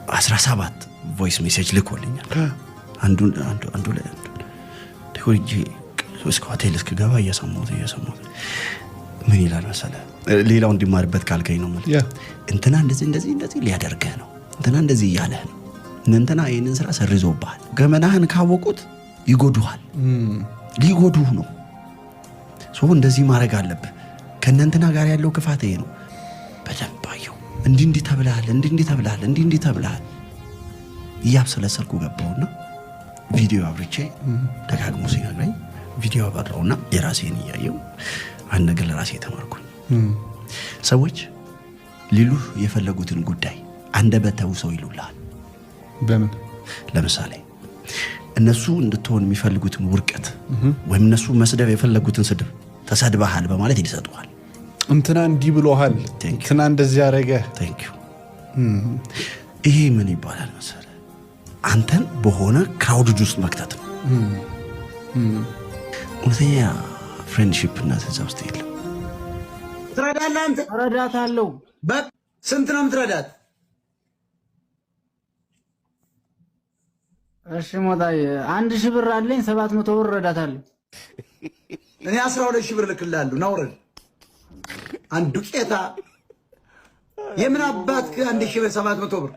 17 ቮይስ ሜሴጅ ልኮልኛል አንዱ ላይ ደውዬ እስከ ሆቴል እስከገባ እየሰማሁት ምን ይላል መሰለህ ሌላው እንዲማርበት ካልከኝ ነው ማለት እንትና እንደዚህ ሊያደርግህ ነው እንትና እንደዚህ ያለህ ነው እንትና ይሄንን ስራ ሰርዞብሃል ገመናህን ካወቁት ይጎዱሃል ሊጎዱህ ነው ሰው እንደዚህ ማድረግ አለብህ ከእናንተና ጋር ያለው ክፋት ይሄ ነው በደንባየው እንዲህ ተብለሃል ያብሰለሰልኩ ገባውና ቪዲዮ አብርቼ ደጋግሞ ሲነግረኝ ቪዲዮ አበራውና የራሴን ያየው አንድ ነገር ለራሴ ተማርኩኝ ሰዎች ሊሉ የፈለጉትን ጉዳይ አንደበተው ሰው ይሉላል በምን ለምሳሌ እነሱ እንድትሆን የሚፈልጉትን ውርቀት ወይም እነሱ መስደብ የፈለጉትን ስድብ ተሰድበሃል በማለት ይሰጡሃል እንትና እንዲህ ብሎሃል እንትና እንደዚህ ያረገ ቴንክ ዩ ይሄ ምን ይባላል መሰለ አንተን በሆነ ክራውድ ውስጥ መክተት ነው ወደኛ ፍሬንድሺፕ እና ተዛውስት የለም ትረዳለህ አንተ እረዳታለሁ በቃ ስንት ነው የምትረዳት እሺ ሞታዬ 1000 ብር አለኝ 700 ብር እረዳታለሁ እኔ 12000 ብር ልክልሃለሁ ናውረድ አንዱ ቄታ የምን አባትክ 1700 ብር